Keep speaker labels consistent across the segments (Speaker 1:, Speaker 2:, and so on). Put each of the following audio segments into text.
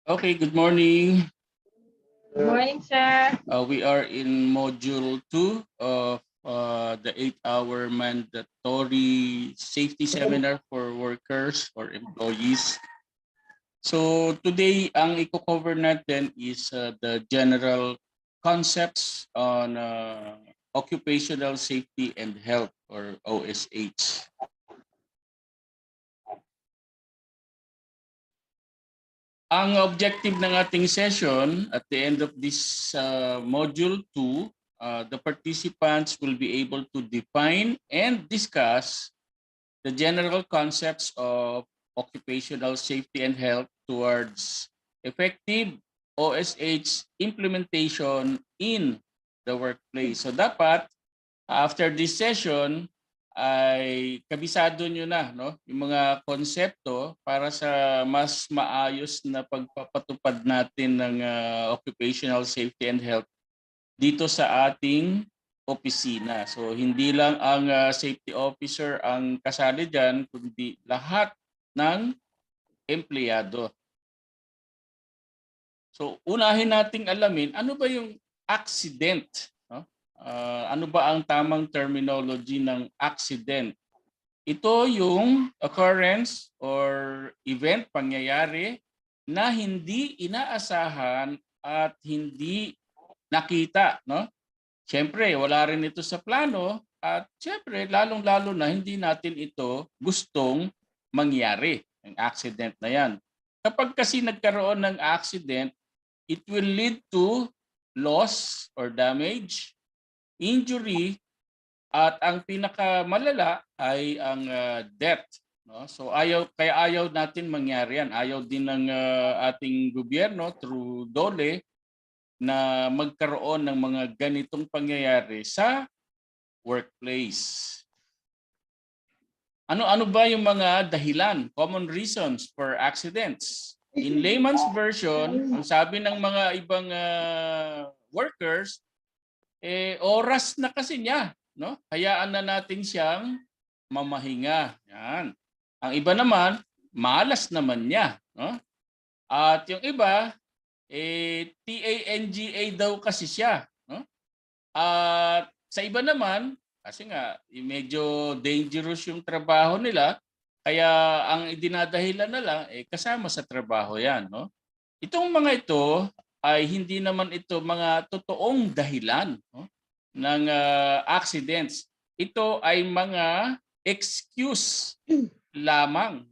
Speaker 1: Okay, good morning.
Speaker 2: Good morning, sir.
Speaker 1: We are in module 2 of the 8-hour mandatory safety seminar for workers or employees. So today, ang i-cover natin is the general concepts on occupational safety and health or OSH. Ang objective ng ating session at the end of this module 2, the participants will be able to define and discuss the general concepts of occupational safety and health towards effective OSH implementation in the workplace. So dapat after this session ay kabisado nyo na, no, yung mga konsepto para sa mas maayos na pagpapatupad natin ng occupational safety and health dito sa ating opisina. So hindi lang ang safety officer ang kasali dyan, kundi lahat ng empleyado. So unahin nating alamin ano ba yung accident, no? Ano ba ang tamang terminology ng accident? Ito yung occurrence or event, pangyayari na hindi inaasahan at hindi nakita, no? Siyempre, wala rin ito sa plano at siyempre, lalong-lalo na hindi natin ito gustong mangyari, ang accident na yan. Kapag kasi nagkaroon ng accident, it will lead to loss or damage, injury, at ang pinakamalala ay ang death. No? So kaya ayaw natin mangyari yan. Ayaw din ng ating gobyerno through DOLE na magkaroon ng mga ganitong pangyayari sa workplace. Ano ba yung mga dahilan, common reasons for accidents? In layman's version, ang sabi ng mga ibang workers, oras na kasi niya, no? Hayaan na natin siyang mamahinga. Yan. Ang iba naman, malas naman niya, no? At yung iba, TANGA daw kasi siya, no? At sa iba naman, kasi nga medyo dangerous yung trabaho nila, kaya ang idinadahilan na lang kasama sa trabaho 'yan, no? Itong mga ito ay hindi naman ito mga totoong dahilan, no, ng accidents. Ito ay mga excuse lamang.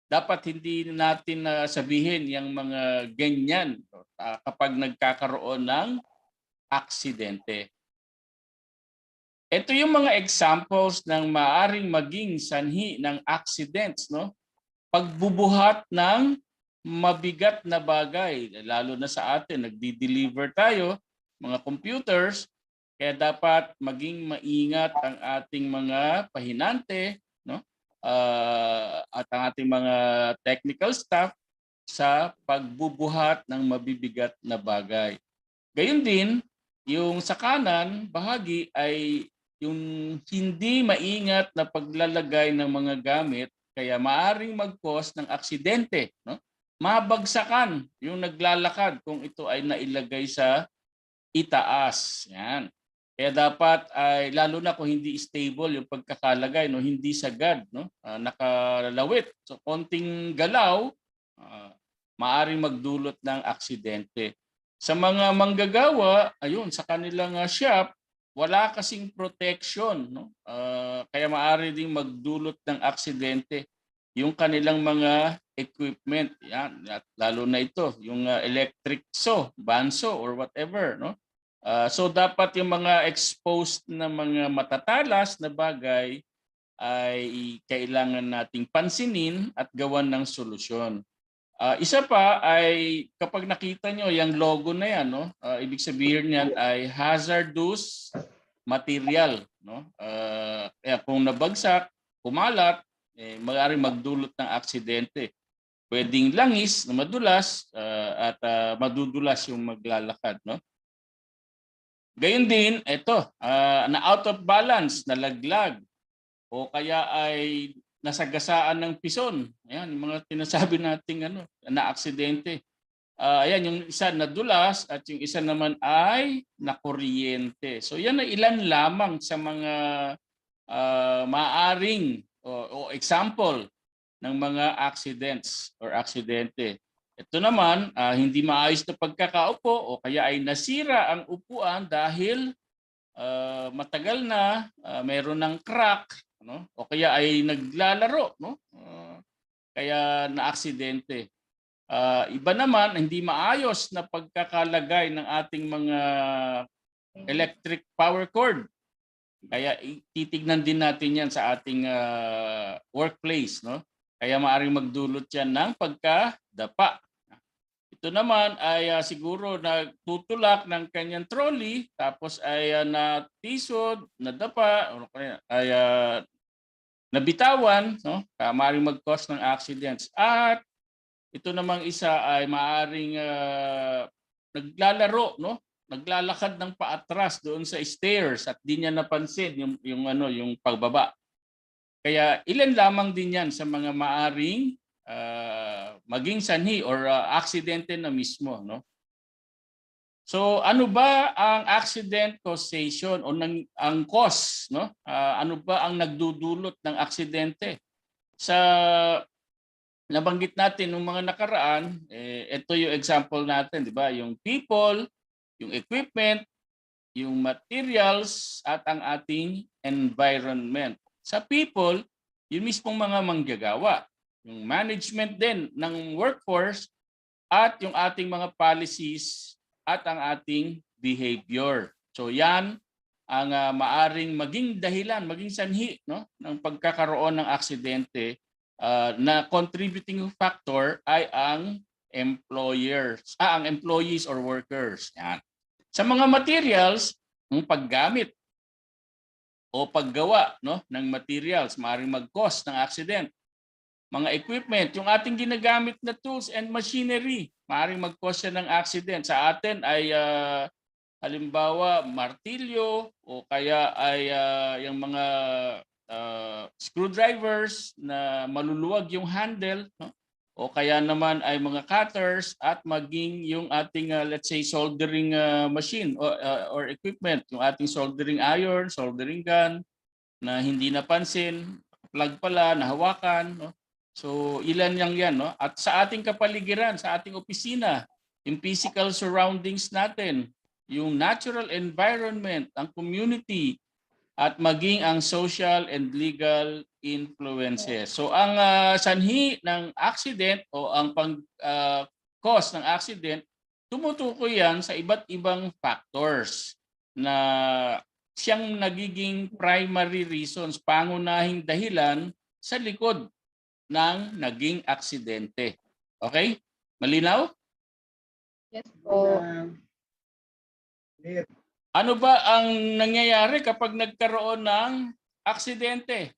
Speaker 1: Dapat hindi natin sabihin yung mga ganyan kapag nagkakaroon ng aksidente. Ito yung mga examples ng maaring maging sanhi ng accidents, no? Pagbubuhat ng mabigat na bagay, lalo na sa atin, nagdi-deliver tayo, mga computers, kaya dapat maging maingat ang ating mga pahinante, no? At ang ating mga technical staff sa pagbubuhat ng mabibigat na bagay. Gayun din, yung sa kanan, bahagi ay yung hindi maingat na paglalagay ng mga gamit kaya maaring mag-cause ng aksidente, no? Mabagsakan yung naglalakad kung ito ay nailagay sa itaas. Yan. Kaya dapat ay lalo na kung hindi stable yung pagkakalagay, no, hindi sagad, no, nakalawit. So konting galaw, maaring magdulot ng aksidente. Sa mga manggagawa, ayun, sa kanilang shop, wala kasing protection, no? Kaya maaari ding magdulot ng aksidente yung kanilang mga equipment. Yan, at lalo na ito, yung electric saw, bandsaw or whatever, no? So dapat yung mga exposed na mga matatalas na bagay ay kailangan nating pansinin at gawan ng solusyon. Isa pa ay kapag nakita nyo yung logo na yan, no? Ibig sabihin niyan ay hazardous material, no? Kaya kung nabagsak, kumalat, maaaring magdulot ng aksidente. Pwedeng langis na madulas at madudulas yung maglalakad, no? Gayun din, ito, na out of balance, nalaglag o kaya ay nasagasaan ng pison. Ayan, yung mga tinasabi nating na aksidente. Ayan, yung isa nadulas at yung isa naman ay nakuryente. So yan ay ilan lamang sa mga maaring o example ng mga accidents or aksidente. Ito naman, hindi maayos na pagkakaupo o kaya ay nasira ang upuan dahil matagal na, meron ng crack, no? O kaya ay naglalaro, no? Kaya na-aksidente. Iba naman, hindi maayos na pagkakalagay ng ating mga electric power cord. Kaya titignan din natin yan sa ating workplace, no? Kaya maaaring magdulot yan ng pagkadapa. Ito naman ay siguro nagtutulak ng kanyang trolley tapos ay natisod, nadapa, ay nabitawan, no? Maaaring mag-cause ng accidents. At ito namang isa ay maaaring naglalaro, no? Naglalakad ng paatras doon sa stairs at di niya napansin yung pagbaba. Kaya ilan lamang din yan sa mga maaring maging sanhi or aksidente na mismo, no? So ano ba ang accident causation o ang cause, no? Ano ba ang nagdudulot ng aksidente? Sa nabanggit natin ng mga nakaraan, ito yung example natin, di ba? Yung people, yung equipment, yung materials at ang ating environment. Sa people, yung mismong mga manggagawa, yung management din ng workforce at yung ating mga policies at ang ating behavior. So yan ang maaring maging dahilan, maging sanhi, no, ng pagkakaroon ng aksidente. Na contributing factor ay ang ang employees or workers. Yan. Sa mga materials, ang paggamit o paggawa, no, ng materials maaaring mag-cause ng accident. Mga equipment, yung ating ginagamit na tools and machinery, maaaring mag-cause siya ng accident. Sa atin ay halimbawa martilyo o kaya ay yung mga screwdrivers na maluluwag yung handle, no? O kaya naman ay mga cutters at maging yung ating let's say soldering machine or equipment, yung ating soldering iron, soldering gun na hindi napansin, plug pala, nahawakan, no? So ilan yan, no? At sa ating kapaligiran, sa ating opisina, yung physical surroundings natin, yung natural environment, ang community, at maging ang social and legal influences. So ang sanhi ng accident o ang cause ng accident, tumutukoy yan sa iba't ibang factors na siyang nagiging primary reasons, pangunahing dahilan sa likod ng naging aksidente. Okay? Malinaw?
Speaker 2: Yes po.
Speaker 1: Ano ba ang nangyayari kapag nagkaroon ng aksidente?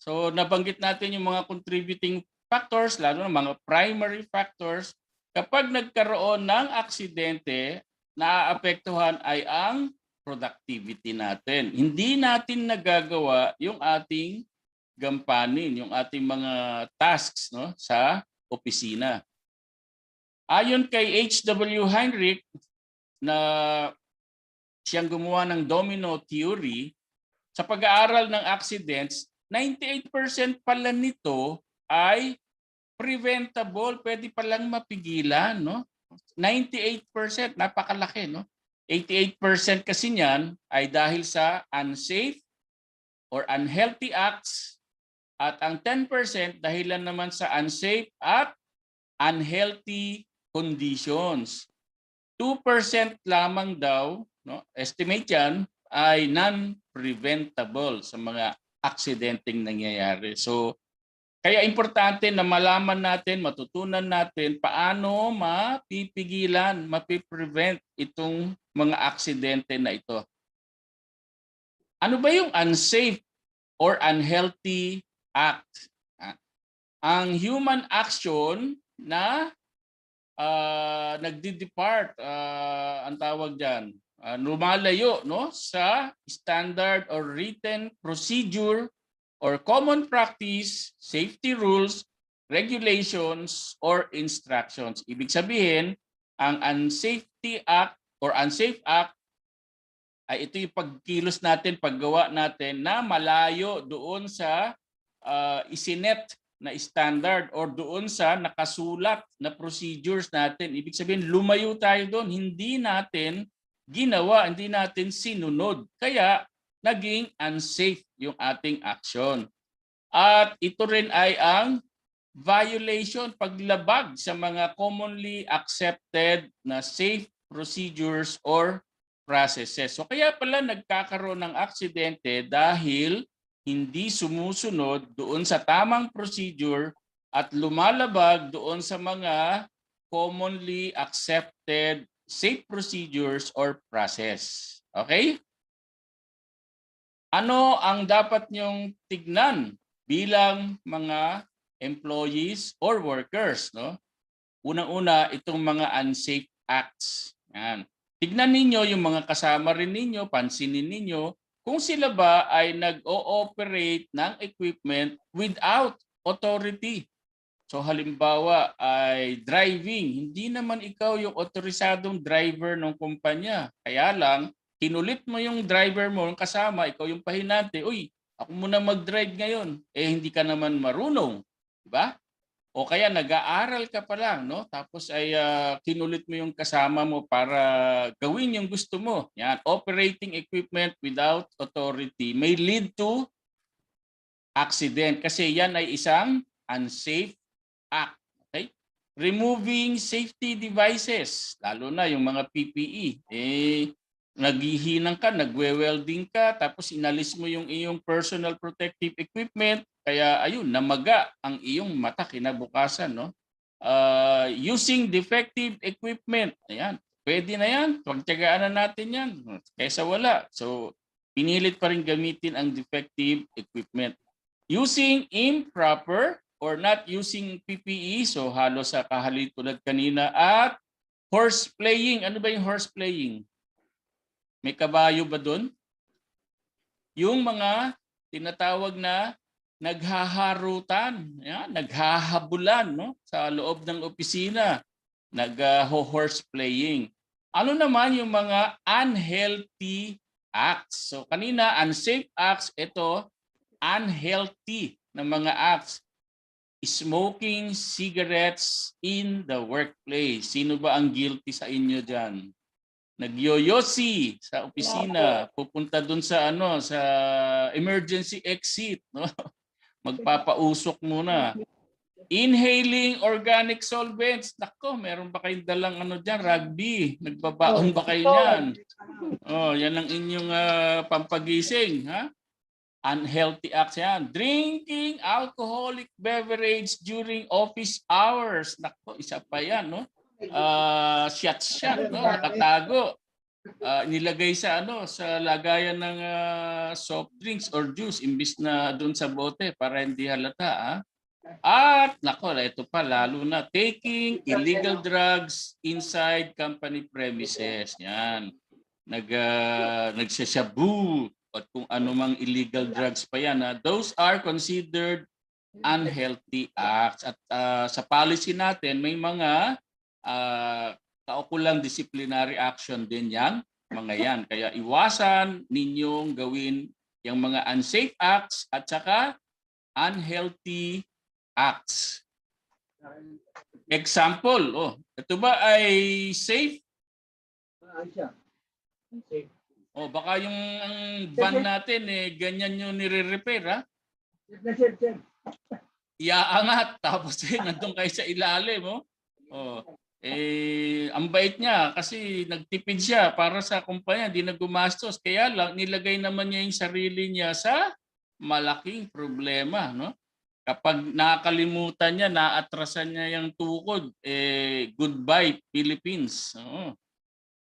Speaker 1: So nabanggit natin yung mga contributing factors, lalo na mga primary factors. Kapag nagkaroon ng aksidente, naaapektuhan ay ang productivity natin. Hindi natin nagagawa yung ating gampanin, yung ating mga tasks, no, sa opisina. Ayon kay H.W. Heinrich na siyang gumawa ng domino theory, sa pag-aaral ng accidents, 98% pala nito ay preventable, pwede palang mapigilan, no? 98%, napakalaki, no? 88% kasi niyan ay dahil sa unsafe or unhealthy acts at ang 10% dahilan naman sa unsafe at unhealthy conditions. 2% lamang daw, no, estimate yan, ay non-preventable sa mga aksidenteng nangyayari. So, kaya importante na malaman natin, matutunan natin paano mapipigilan, mapiprevent itong mga aksidente na ito. Ano ba yung unsafe or unhealthy act? Ang human action na nagdi-depart, ang tawag diyan, lumalayo, no, sa standard or written procedure or common practice, safety rules, regulations, or instructions. Ibig sabihin, ang Unsafety Act or Unsafe Act ay ito yung pagkilos natin, paggawa natin na malayo doon sa isinet na standard or doon sa nakasulat na procedures natin. Ibig sabihin, lumayo tayo doon. Hindi natin ginawa, hindi natin sinunod. Kaya naging unsafe yung ating action. At ito rin ay ang violation, paglabag sa mga commonly accepted na safe procedures or processes. So kaya pala nagkakaroon ng aksidente dahil hindi sumusunod doon sa tamang procedure at lumalabag doon sa mga commonly accepted safe procedures or process. Okay? Ano ang dapat niyong tignan bilang mga employees or workers, no? Unang-una, itong mga unsafe acts. Yan. Tignan ninyo yung mga kasama rin ninyo, pansinin ninyo kung sila ba ay nag-ooperate ng equipment without authority. So halimbawa ay driving, hindi naman ikaw yung otorisadong driver ng kumpanya. Kaya lang, kinulit mo yung driver mo, yung kasama, ikaw yung pahinante, uy, ako muna mag-drive ngayon. Eh hindi ka naman marunong, di ba? O kaya nag-aaral ka pa lang, no? Tapos ay kinulit mo yung kasama mo para gawin yung gusto mo. Yan, operating equipment without authority may lead to accident kasi yan ay isang unsafe act. Okay? Removing safety devices, lalo na yung mga PPE. Naghihinang ka, nagwe-welding ka, tapos inalis mo yung iyong personal protective equipment, kaya ayun, namaga ang iyong mata kinabukasan, no? Using defective equipment, ayan, pwede na yan, pagtiyagaan na natin yan, kaysa wala. So, pinilit pa rin gamitin ang defective equipment. Using improper or not using PPE, so halos sa kahalit tulad kanina, at horse playing. Ano ba yung horse playing? May kabayo ba doon? Yung mga tinatawag na naghaharutan, yan, naghahabulan, no? Sa loob ng opisina, nag-horse playing. Ano naman yung mga unhealthy acts? So kanina, unsafe acts, ito, unhealthy na mga acts. Smoking cigarettes in the workplace. Sino ba ang guilty sa inyo dyan? Nagyoyosi sa opisina, pupunta dun sa sa emergency exit, no? Magpapausok muna. Inhaling organic solvents. Nako, meron ba kayong dalang diyan, rugby? Nagbabaon ba kayo niyan? Oh, yan ang inyong pampagising, ha? Unhealthy acts yan. Drinking alcoholic beverage during office hours. Nako, isa pa yan, no? Shot, no? Nakatago. Nilagay sa sa lagayan ng soft drinks or juice imbis na doon sa bote para hindi halata. At nako, ito pa lalo na, taking illegal drugs inside company premises. Yan. Nagsashabu at kung anumang illegal drugs pa yan. Those are considered unhealthy acts. At sa policy natin may mga kaukulang disciplinary action din yan, mga yan. Kaya iwasan ninyong gawin yung mga unsafe acts at saka unhealthy acts. Example, ito ba ay safe? Baka yung van natin ganyan yung nire-repair, ha? Iaangat tapos nandun kayo sa ilalim, ang bait niya kasi nagtipid siya para sa kumpanya, di na gumastos. Kaya lang nilagay naman niya yung sarili niya sa malaking problema, no? Kapag nakakalimutan niya, naatrasan niya yung tukod, goodbye Philippines.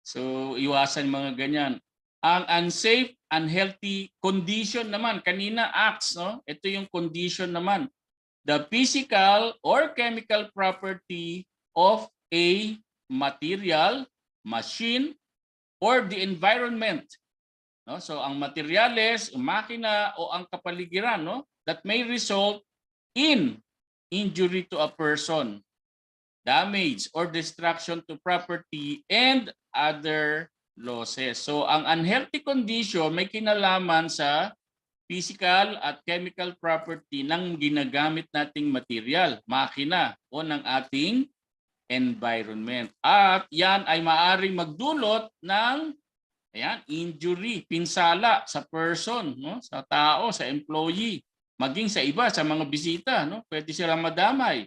Speaker 1: So iwasan mga ganyan. Ang unsafe, unhealthy condition naman, kanina acts, no? Ito yung condition naman. The physical or chemical property of a material, machine, or the environment. No? So ang materyales, ang makina o ang kapaligiran, no? that may result in injury to a person, damage or destruction to property, and other losses. So ang unhealthy condition may kinalaman sa physical at chemical property ng ginagamit nating material, makina o ng ating environment. At yan ay maaaring magdulot ng injury, pinsala sa person, no? Sa tao, sa employee, maging sa iba, sa mga bisita, no? Pwede silang madamay,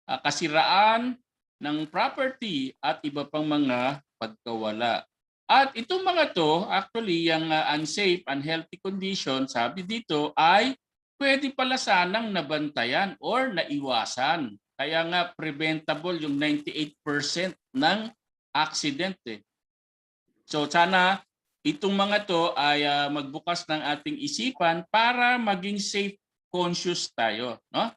Speaker 1: kasiraan ng property at iba pang mga pagkawala. At itong mga to, actually, yung unsafe, unhealthy condition, sabi dito, ay pwede pala sanang nabantayan or naiwasan. Kaya nga preventable yung 98% ng accident. So sana itong mga to ay magbukas ng ating isipan para maging safe conscious tayo. No?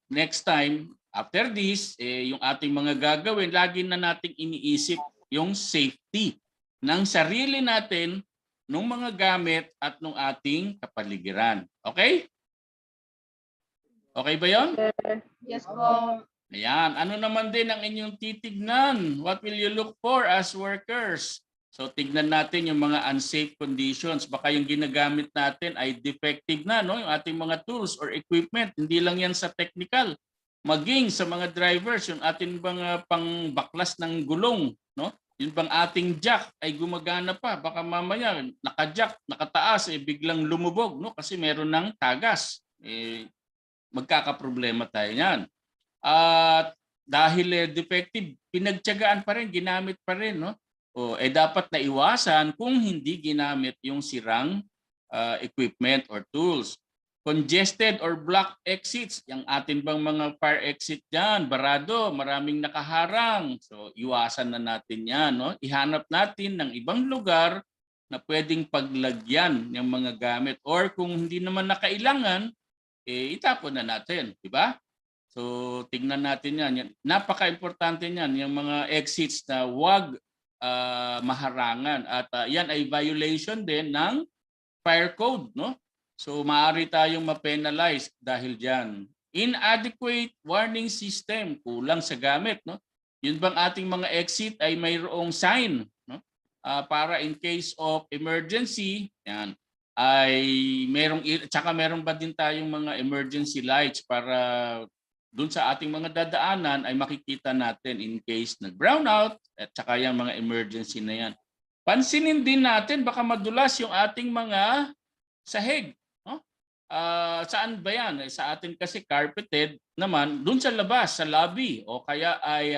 Speaker 1: Next time, after this, yung ating mga gagawin, lagi na nating iniisip yung safety ng sarili natin, ng mga gamit at ng ating kapaligiran. Okay? Okay ba yon?
Speaker 2: Yes po.
Speaker 1: Ayan. Ano naman din ang inyong titignan? What will you look for as workers? So tignan natin yung mga unsafe conditions. Baka yung ginagamit natin ay defective na, no? Yung ating mga tools or equipment. Hindi lang yan sa technical. Maging sa mga drivers, yung ating mga pangbaklas ng gulong, no? Yung bang ating jack ay gumagana pa. Baka mamaya naka-jack, nakataas, biglang lumubog, no? Kasi meron ng tagas. Magkakaproblema tayo niyan. At dahil defective, pinagtiyagaan pa rin, ginamit pa rin, no? Dapat na iwasan kung hindi ginamit yung sirang equipment or tools. Congested or blocked exits, yung atin bang mga fire exit dyan, barado, maraming nakaharang. So iwasan na natin yan, no? Ihanap natin ng ibang lugar na pwedeng paglagyan ng mga gamit, or kung hindi naman nakailangan, itapon na natin, di ba? So tingnan natin yan. Napaka-importante niyan, yung mga exits na wag maharangan, at yan ay violation din ng fire code, no? So maaari tayong ma-penalize dahil diyan. Inadequate warning system, kulang sa gamit, no? Yun bang ating mga exit ay mayroong sign, no? Para in case of emergency, yan, ay meron ba din tayong mga emergency lights para doon sa ating mga dadaanan ay makikita natin in case nag-brownout, at saka yung mga emergency na yan. Pansinin din natin baka madulas yung ating mga sahig. No? Saan ba yan? Sa atin kasi carpeted naman, doon sa labas, sa lobby, o kaya ay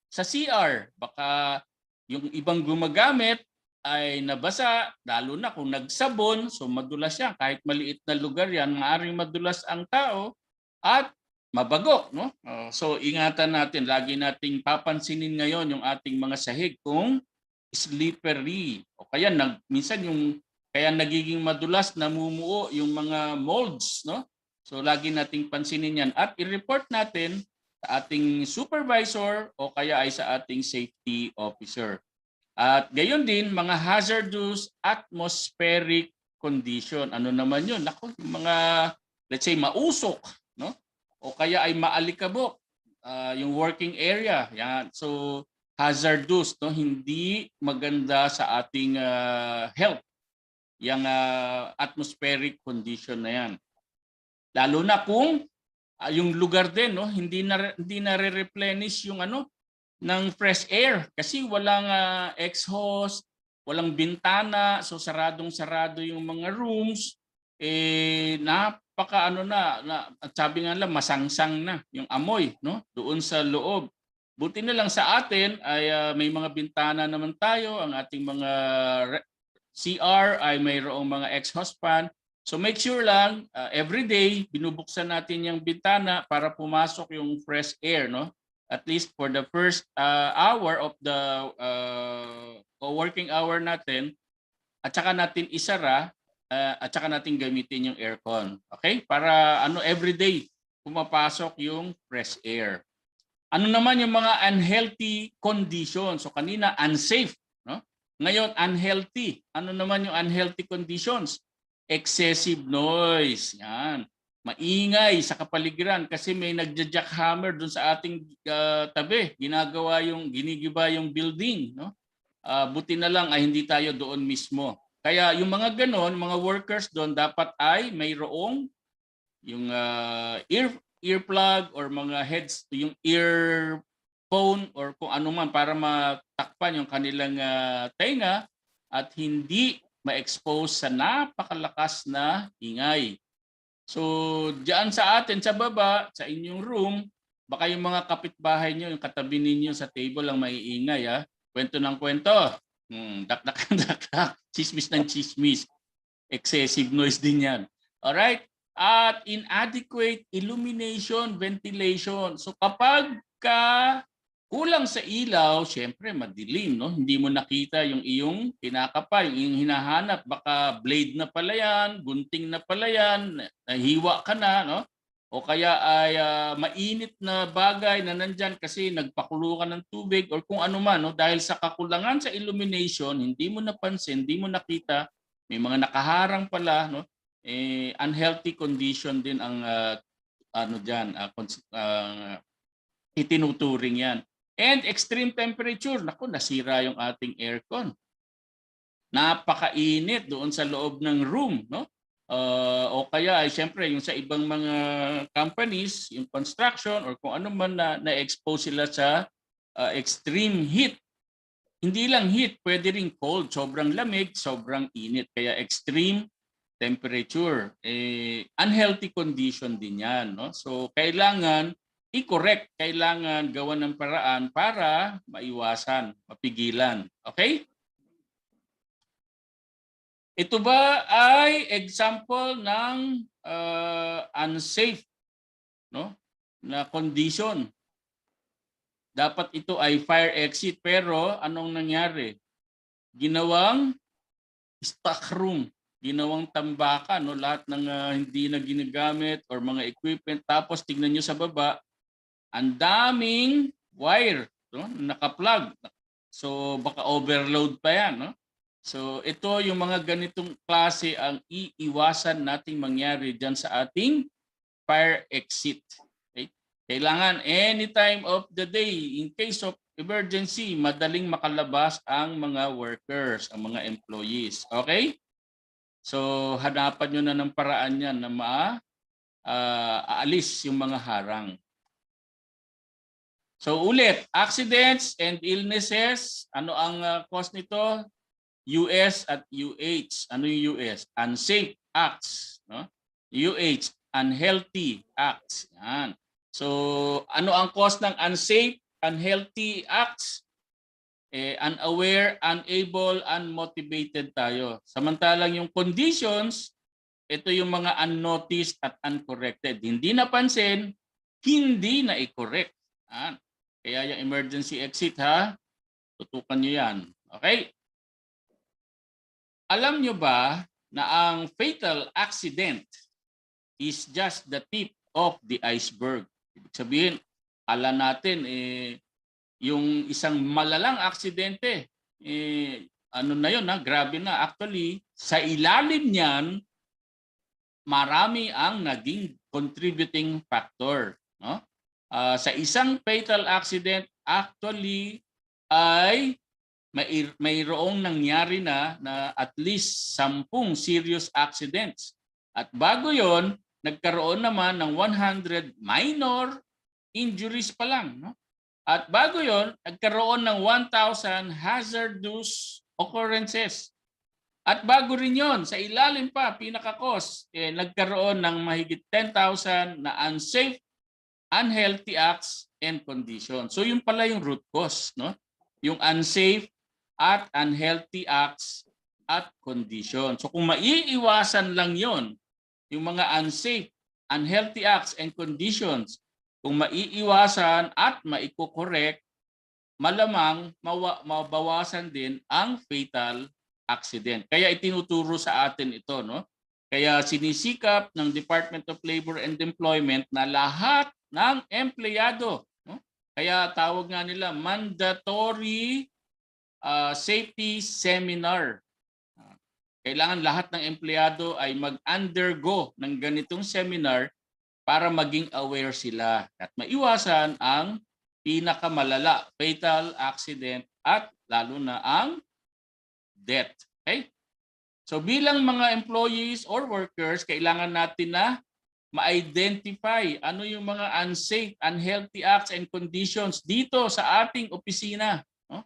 Speaker 1: sa CR. Baka yung ibang gumagamit ay nabasa, lalo na kung nagsabon, so madulas yan. Kahit maliit na lugar yan, maaaring madulas ang tao at mabago, no? So ingatan natin, lagi nating papansinin ngayon yung ating mga sahig kung slippery, o kaya minsan yung kaya nagiging madulas, namumuo yung mga molds, no? So lagi nating pansinin yan at i-report natin sa ating supervisor o kaya ay sa ating safety officer. At gayon din mga hazardous atmospheric condition. Ano naman yun? Naku, yung mga let's say mausok, no? O kaya ay maalikabok, yung working area. Yan. So hazardous, no? Hindi maganda sa ating health yung atmospheric condition na yan. Lalo na kung yung lugar din, no, hindi na re-replenish yung ng fresh air kasi walang exhaust, walang bintana, so saradong-sarado yung mga rooms, napaka at sabi nga lang masangsang na yung amoy, no, doon sa loob. Buti na lang sa atin ay may mga bintana naman tayo, ang ating mga CR ay mayroong mga exhaust fan. So make sure lang every day binubuksan natin yung bintana para pumasok yung fresh air, no? At least for the first hour of the working hour natin, at saka natin isara, at saka natin gamitin yung aircon. Okay? Para every day pumapasok yung fresh air. Ano naman yung mga unhealthy conditions? So kanina unsafe, no? Ngayon unhealthy. Ano naman yung unhealthy conditions? excessive noise. Yan. Maingay sa kapaligiran kasi may nagja-jackhammer dun sa ating tabi. Ginigiba yung building, no? Buti na lang ay hindi tayo doon mismo. Kaya yung mga ganon, mga workers doon dapat ay mayroong yung earplug or mga heads, yung earphone or kung ano man para matakpan yung kanilang tenga at hindi ma-expose sa napakalakas na ingay. So, diyan sa atin sa baba, sa inyong room, baka yung mga kapitbahay nyo, yung katabi ninyo sa table ang maiingay. Kwento ng kwento. Dakdak ng dakdak. Chismis ng chismis. Excessive noise din yan. Alright? At inadequate illumination, ventilation. So kapag kulang sa ilaw, syempre madilim, no? Hindi mo nakita yung iyong kinakapa, yung iyong hinahanap. Baka blade na pala yan, gunting na pala yan, nahiwa ka na, no? O kaya ay mainit na bagay na nandyan kasi nagpakulo ka ng tubig or kung ano man, no? Dahil sa kakulangan sa illumination, hindi mo napansin, hindi mo nakita, may mga nakaharang pala, no? Unhealthy condition din ang itinuturing yan. And extreme temperature, naku, nasira yung ating aircon. Napakainit doon sa loob ng room, no? O kaya ay siyempre yung sa ibang mga companies, yung construction or kung ano man na-expose sila sa extreme heat. Hindi lang heat, pwede ring cold, sobrang lamig, sobrang init. Kaya extreme temperature, unhealthy condition din yan, no? So kailangan i-correct, kailangan gawan ng paraan para maiwasan, mapigilan. Okay? Ito ba ay example ng unsafe, no? Na condition. Dapat ito ay fire exit pero anong nangyari? Ginawang stock room, ginawang tambakan, no? Lahat ng hindi na ginagamit or mga equipment. Tapos tingnan nyo sa baba, ang daming wire, no? Naka-plug. So baka overload pa yan, no? So ito yung mga ganitong klase ang iiwasan nating mangyari diyan sa ating fire exit. Okay? Kailangan any time of the day in case of emergency, madaling makalabas ang mga workers, ang mga employees. Okay? So hanapan nyo na ng paraan yan na aalis yung mga harang. So ulit, accidents and illnesses, ano ang cause nito? US at UH. Ano yung US? Unsafe acts. No? UH, unhealthy acts. Yan. So ano ang cause ng unsafe, unhealthy acts? Unaware, unable, unmotivated tayo. Samantalang yung conditions, ito yung mga unnoticed at uncorrected. Hindi napansin, hindi na i-correct. Yan. Kaya yung emergency exit tutukan nyo yan. Okay? Alam nyo ba na ang fatal accident is just the tip of the iceberg? Ibig sabihin, alam natin, yung isang malalang aksidente, ano na yun, grabe na. Actually, sa ilalim niyan, marami ang naging contributing factor. No? Sa isang fatal accident, actually ay mayroong nangyari na at least 10 serious accidents. At bago yon, nagkaroon naman ng 100 minor injuries pa lang. No? At bago yon, nagkaroon ng 1,000 hazardous occurrences. At bago rin yon, sa ilalim pa, pinaka-cause, nagkaroon ng mahigit 10,000 na unsafe, unhealthy acts and conditions. So yun pala yung root cause, no? Yung unsafe at unhealthy acts at conditions. So kung maiiwasan lang yon, yung mga unsafe, unhealthy acts and conditions, kung maiiwasan at maiko-correct, malamang mabawasan din ang fatal accident. Kaya itinuturo sa atin ito, no? Kaya sinisikap ng Department of Labor and Employment na lahat ng empleyado, no? Kaya tawag nga nila mandatory safety seminar. kailangan lahat ng empleyado ay mag-undergo ng ganitong seminar para maging aware sila at maiwasan ang pinakamalala, fatal accident at lalo na ang death. Okay? So bilang mga employees or workers, kailangan natin na ma-identify ano yung mga unsafe, unhealthy acts and conditions dito sa ating opisina. No?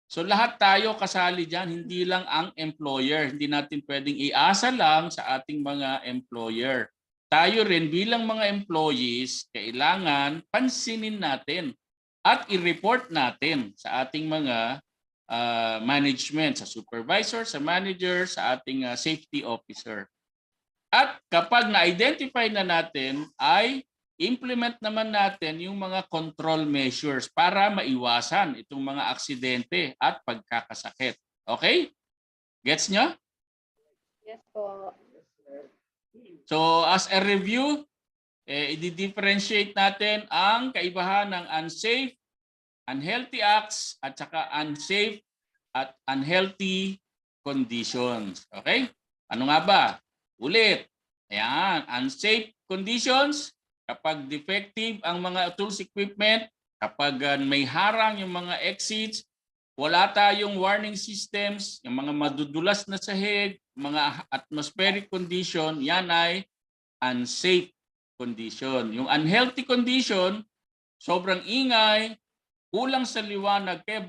Speaker 1: So lahat tayo kasali dyan, hindi lang ang employer. Hindi natin pwedeng iasa lang sa ating mga employer. Tayo rin bilang mga employees, kailangan pansinin natin at i-report natin sa ating mga management, sa supervisor, sa manager, sa ating safety officer. At kapag na-identify na natin, ay implement naman natin yung mga control measures para maiwasan itong mga aksidente at pagkakasakit. Okay? Gets nyo?
Speaker 2: Yes po.
Speaker 1: So as a review, i-differentiate natin ang kaibahan ng unsafe, unhealthy acts at saka unsafe at unhealthy conditions. Okay? Ano nga ba? Ulit. Ayan, unsafe conditions, kapag defective ang mga tools equipment, kapag may harang yung mga exits, wala tayong warning systems, yung mga madudulas na sahig, mga atmospheric condition, yan ay unsafe condition. Yung unhealthy condition, sobrang ingay, kulang sa liwanag, kaya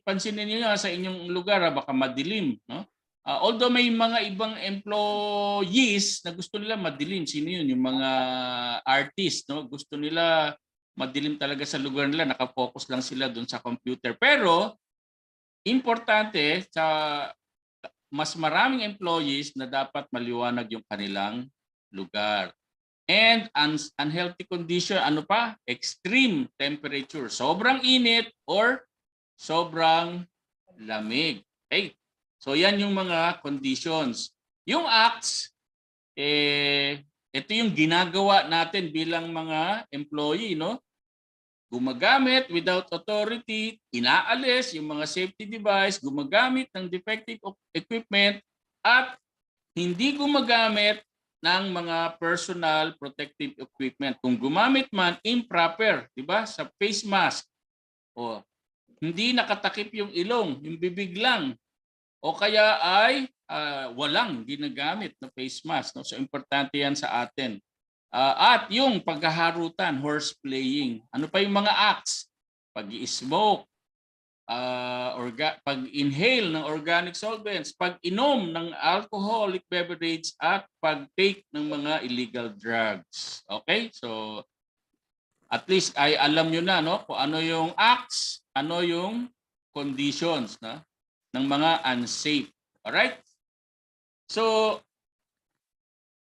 Speaker 1: pansinin niyo sa inyong lugar, baka madilim, no? Although may mga ibang employees na gusto nila madilim, sino yun? Yung mga artists, no? Gusto nila madilim talaga sa lugar nila, nakafocus lang sila doon sa computer. Pero importante sa mas maraming employees na dapat maliwanag yung kanilang lugar. And unhealthy condition, ano pa? Extreme temperature. Sobrang init or sobrang lamig. Okay? So yan yung mga conditions. Yung acts, ito yung ginagawa natin bilang mga employee, no? Gumagamit without authority, inaalis yung mga safety device, gumagamit ng defective equipment, at hindi gumagamit ng mga personal protective equipment. Kung gumamit man, improper, di ba? Sa face mask. O, hindi nakatakip yung ilong, yung bibig lang. O kaya ay walang ginagamit na face mask. No? So importante yan sa atin. At yung paghaharutan, horseplaying. Ano pa yung mga acts? Pag-i-smoke, pag-inhale ng organic solvents, pag-inom ng alcoholic beverage, at pag-take ng mga illegal drugs. Okay? So at least ay alam nyo na, no, kung ano yung acts, ano yung conditions na ng mga unsafe. Alright? So,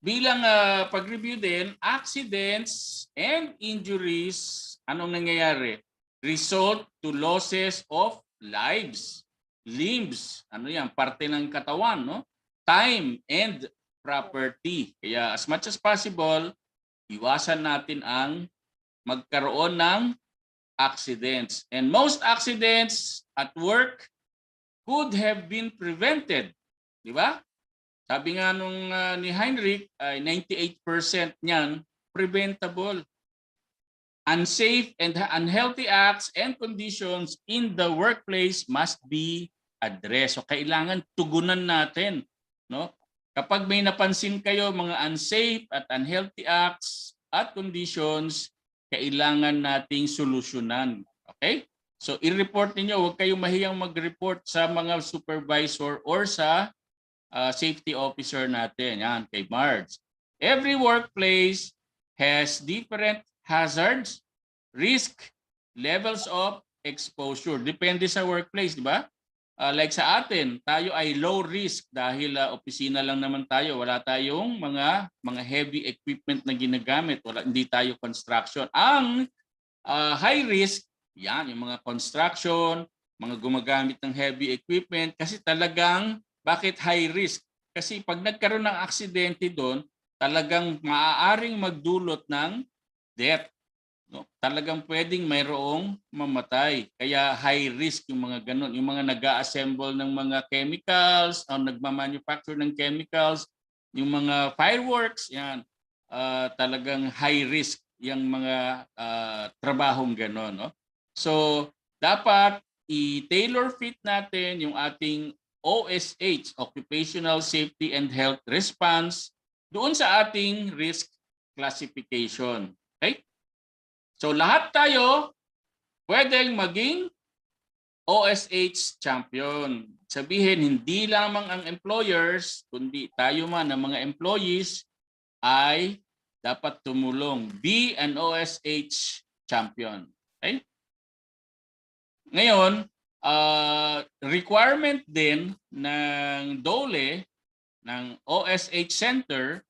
Speaker 1: bilang pag-review din, accidents and injuries, anong nangyayari? Result to losses of lives, limbs, ano yan, parte ng katawan, no? Time and property. Kaya as much as possible, iwasan natin ang magkaroon ng accidents. And most accidents at work could have been prevented. Di ba? Sabi nga nung ni Heinrich, 98% niyan preventable. Unsafe and unhealthy acts and conditions in the workplace must be addressed. So kailangan tugunan natin, no? Kapag may napansin kayo mga unsafe at unhealthy acts at conditions, kailangan nating solusyonan. Okay? So i-report niyo, huwag kayong mahiyang mag-report sa mga supervisor or sa safety officer natin. Yan, kay Marge. Every workplace has different hazards, risk, levels of exposure. Depende sa workplace, di ba? Like sa atin, tayo ay low risk dahil opisina lang naman tayo. Wala tayong mga heavy equipment na ginagamit. Hindi tayo construction. Ang high risk, yan, yung mga construction, mga gumagamit ng heavy equipment. Kasi talagang, bakit high risk? Kasi pag nagkaroon ng aksidente doon, talagang maaaring magdulot ng death. No? Talagang pwedeng mayroong mamatay. Kaya high risk yung mga ganun. Yung mga nag-a-assemble ng mga chemicals o nagmamanufacture ng chemicals, yung mga fireworks, yan. Talagang high risk yung mga trabahong gano'n. No? So, dapat i-tailor fit natin yung ating OSH, Occupational Safety and Health Response, doon sa ating risk classification. Okay? So lahat tayo pwedeng maging OSH champion. Sabihin, hindi lamang ang employers, kundi tayo man ang mga employees ay dapat tumulong. Be an OSH champion. Okay? Ngayon, requirement din ng DOLE, ng OSH Center,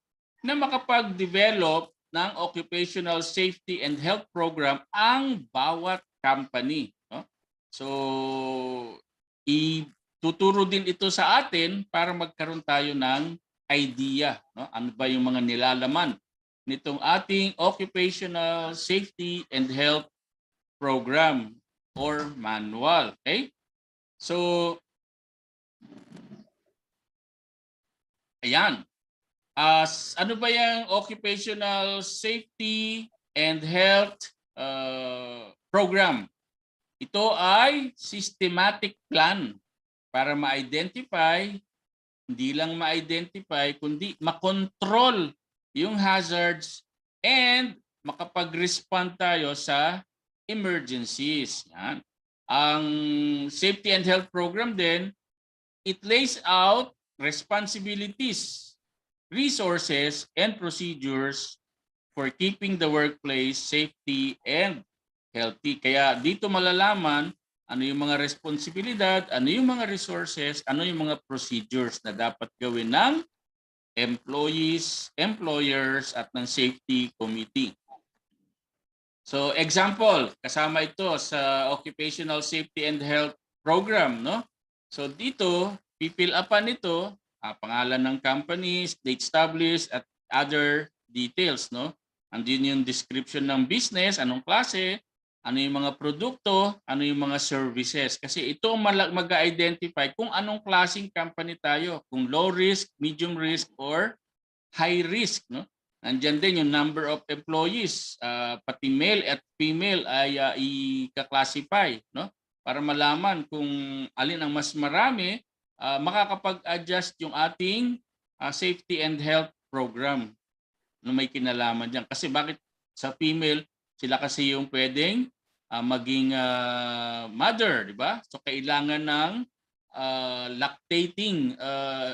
Speaker 1: na makapag-develop ng occupational safety and health program ang bawat company. No? So, ituturo din ito sa atin para magkaroon tayo ng idea. No? Ano ba yung mga nilalaman nitong ating occupational safety and health program or manual. Okay? So, ayan. Ano ba yung occupational safety and health program? Ito ay systematic plan para ma-identify, hindi lang ma-identify, kundi makontrol yung hazards and makapag-respond tayo sa emergencies. Yan. Ang safety and health program din, it lays out responsibilities, resources, and procedures for keeping the workplace safety and healthy. Kaya dito malalaman ano yung mga responsibilidad, ano yung mga resources, ano yung mga procedures na dapat gawin ng employees, employers, at ng safety committee. So example, kasama ito sa Occupational Safety and Health Program, no? So dito, pipill upan nito, pangalan ng company, date established, at other details, no? Andun yung description ng business, anong klase, ano yung mga produkto, ano yung mga services. Kasi ito mag-identify kung anong klaseng company tayo, kung low risk, medium risk, or high risk, no? Nandiyan din yung number of employees, pati male at female ay i-classify, no? Para malaman kung alin ang mas marami, makakapag-adjust yung ating safety and health program na may kinalaman diyan. Kasi bakit sa female, sila kasi yung pwedeng maging mother, di ba? So kailangan ng lactating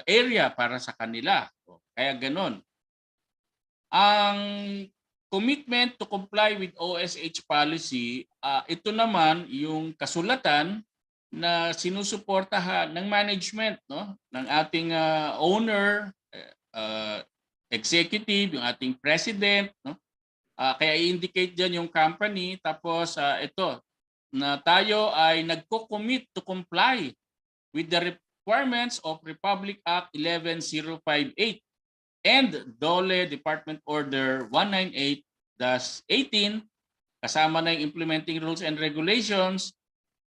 Speaker 1: area para sa kanila. Kaya ganon. Ang commitment to comply with OSH policy, ito naman yung kasulatan na sinusuportahan ng management, no, ng ating owner, executive, yung ating president, no. Kaya i-indicate diyan yung company, tapos ito na tayo ay nagko-commit to comply with the requirements of Republic Act 11058 and DOLE Department Order 198-18, kasama na yung implementing rules and regulations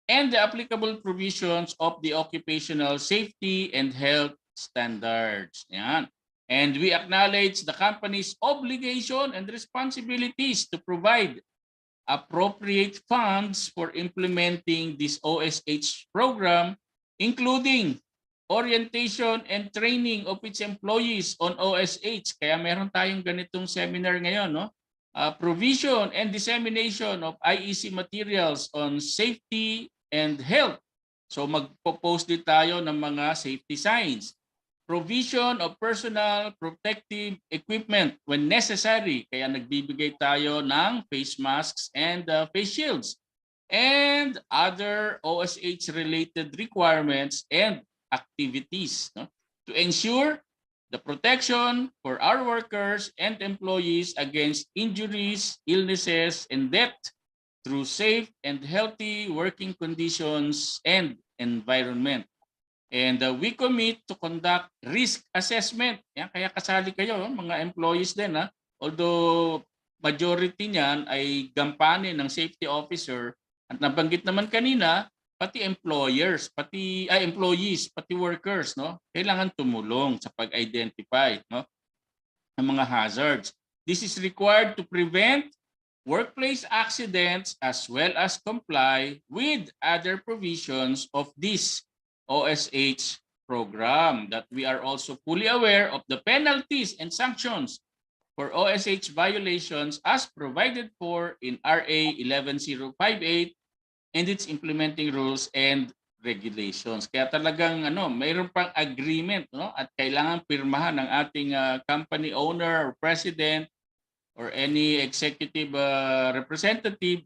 Speaker 1: and the applicable provisions of the occupational safety and health standards. Yan. And we acknowledge the company's obligation and responsibilities to provide appropriate funds for implementing this OSH program, including orientation and training of its employees on OSH. Kaya meron tayong ganitong seminar ngayon, no? Provision and dissemination of IEC materials on safety and health. So magpo-post din tayo ng mga safety signs. Provision of personal protective equipment when necessary. Kaya nagbibigay tayo ng face masks and face shields. And other OSH-related requirements and activities, no, to ensure the protection for our workers and employees against injuries, illnesses, and death through safe and healthy working conditions and environment. And we commit to conduct risk assessment. Yan, kaya kasali kayo, mga employees din. Although majority niyan ay gampanin ng safety officer at nabanggit naman kanina, pati employers, employees, pati workers, no? Kailangan tumulong sa pag-identify, no, ng mga hazards. This is required to prevent workplace accidents as well as comply with other provisions of this OSH program, that we are also fully aware of the penalties and sanctions for OSH violations as provided for in RA 11058 and its implementing rules and regulations. Kaya talagang mayroon pang agreement, no, at kailangan pirmahan ng ating company owner or president or any executive representative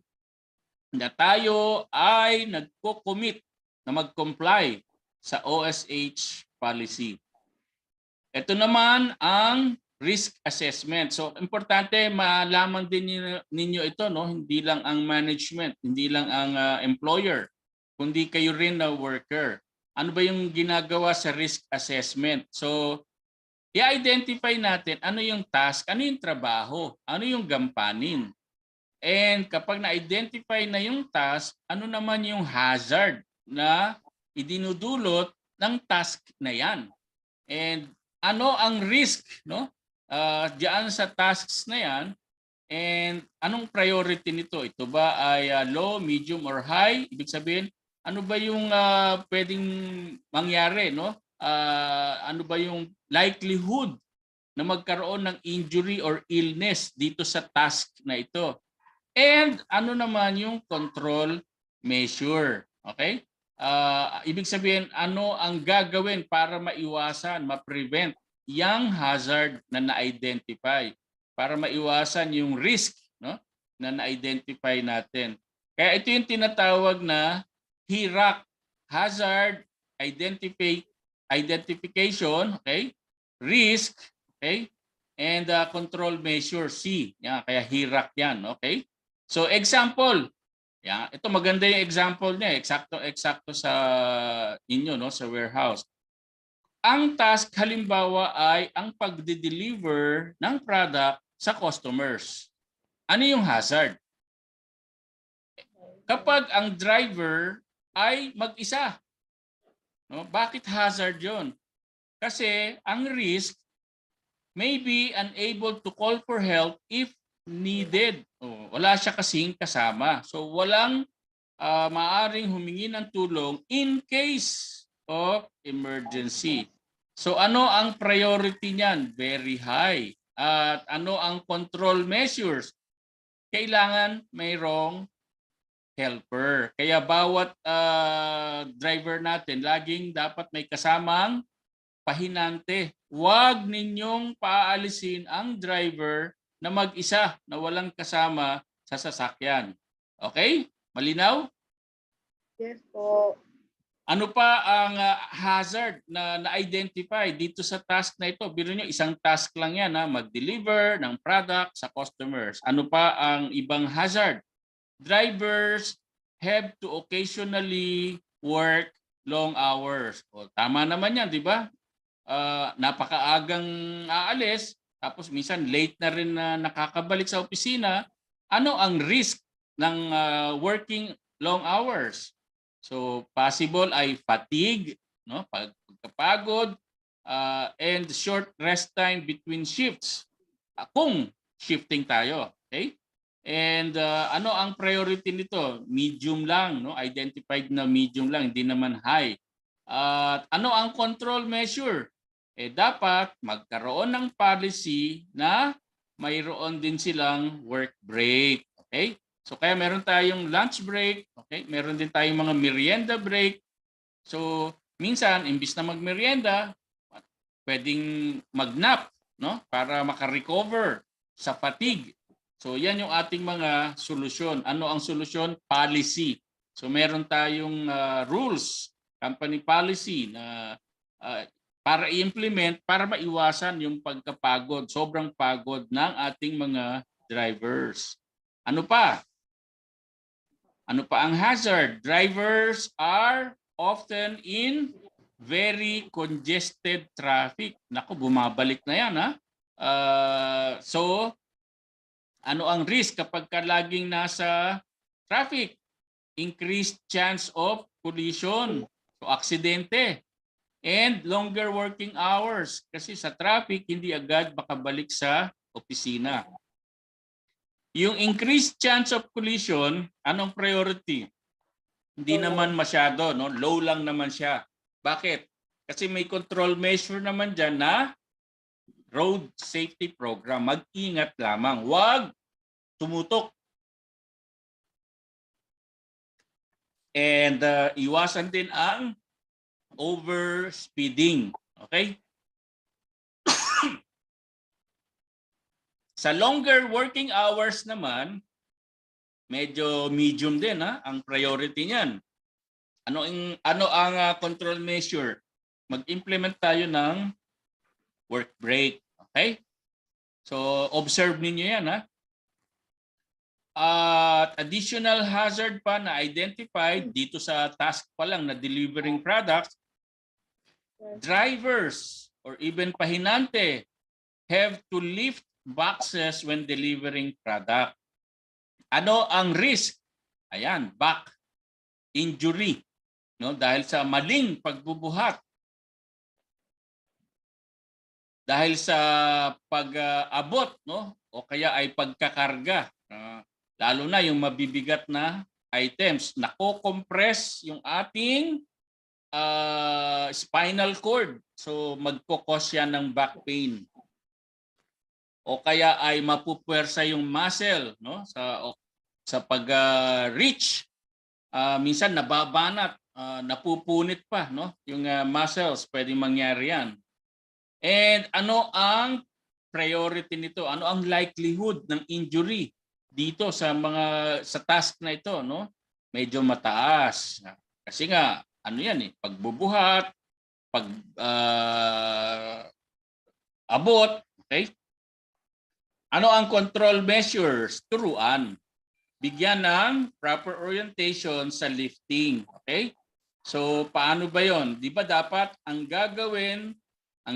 Speaker 1: na tayo ay nagko-commit na mag-comply sa OSH policy. Ito naman ang risk assessment. So importante malaman din ninyo ito, no, hindi lang ang management, hindi lang ang employer, kundi kayo rin na worker. Ano ba yung ginagawa sa risk assessment? So i-identify natin ano yung task, ano yung trabaho, ano yung gampanin. And kapag na-identify na yung task, ano naman yung hazard na idinudulot ng task na yan. And ano ang risk, no? Diyan sa tasks na yan, and anong priority nito? Ito ba ay low, medium, or high? Ibig sabihin, ano ba yung pwedeng mangyari, no? Ano ba yung likelihood na magkaroon ng injury or illness dito sa task na ito? And ano naman yung control measure? Okay? Ibig sabihin, ano ang gagawin para maiwasan, ma-prevent yung hazard na na-identify, para maiwasan yung risk, no, na na-identify natin. Kaya ito yung tinatawag na HIRAC, Hazard Identification, okay, risk, okay, and control measure, C. Yan, kaya HIRAC yan, okay? So example, yan, ito maganda yung example niya, eksakto sa inyo, no, sa warehouse. Ang task halimbawa ay ang pagde-deliver ng product sa customers. Ano yung hazard? Kapag ang driver ay mag-isa. No? Bakit hazard yon? Kasi ang risk may be unable to call for help if needed. Wala siya kasing kasama. So walang maaring humingi ng tulong in case of emergency. So ano ang priority niyan? Very high. At ano ang control measures? Kailangan mayroong helper. Kaya bawat driver natin, laging dapat may kasamang pahinante. Huwag ninyong paalisin ang driver na mag-isa, na walang kasama sa sasakyan. Okay? Malinaw?
Speaker 2: Yes po.
Speaker 1: Ano pa ang hazard na na-identify dito sa task na ito? Biro nyo, isang task lang yan, mag-deliver ng product sa customers. Ano pa ang ibang hazard? Drivers have to occasionally work long hours. O, tama naman yan, di ba? Napakaagang aalis, tapos minsan late na rin na nakakabalik sa opisina. Ano ang risk ng working long hours? So possible ay fatigue, no, pagkapagod, and short rest time between shifts. Kung shifting tayo, okay? And ano ang priority nito? Medium lang, no? Identified na medium lang, hindi naman high. Ano ang control measure? Dapat magkaroon ng policy na mayroon din silang work break, okay? So kaya meron tayong lunch break, okay? Meron din tayong mga merienda break. So minsan imbis na magmerienda, pwedeng mag-nap, no? Para maka-recover sa fatigue. So yan yung ating mga solusyon. Ano ang solusyon? Policy. So meron tayong rules, company policy na para i-implement, para maiwasan yung pagkapagod, sobrang pagod ng ating mga drivers. Ano pa? Ano pa ang hazard? Drivers are often in very congested traffic. Naku, bumabalik na yan, ha? So, Ano ang risk kapag ka laging nasa traffic? Increased chance of collision, so aksidente. And longer working hours kasi sa traffic hindi agad makabalik sa opisina. Yung increased chance of collision, anong priority? Hindi naman masyado, no? Low lang naman siya. Bakit? Kasi may control measure naman dyan na road safety program. Mag-ingat lamang. Huwag tumutok. And iwasan din ang overspeeding. Okay? Sa longer working hours naman, medyo medium din ang priority niyan. Ano ang control measure? Mag-implement tayo ng work break. Okay? So observe ninyo yan At additional hazard pa na identified dito sa task pa lang na delivering products, drivers or even pahinante have to lift boxes when delivering product. Ano ang risk? Ayan, back injury, no? Dahil sa maling pagbubuhat. Dahil sa pag-abot, no? O kaya ay pagkakarga. Lalo na yung mabibigat na items. Nako-compress yung ating spinal cord. So magkukos yan ng back pain. O kaya ay mapupuwersa yung muscle, no? Sa pag-reach. Minsan nababanat, napupunit pa, no? Yung muscles, pwedeng mangyari yan. And ano ang priority nito? Ano ang likelihood ng injury dito sa task na ito, no? Medyo mataas. Kasi nga ano yan pagbubuhat, abot, okay? Ano ang control measures? Turuan. Bigyan ng proper orientation sa lifting, okay? So paano ba 'yon? 'Di ba dapat ang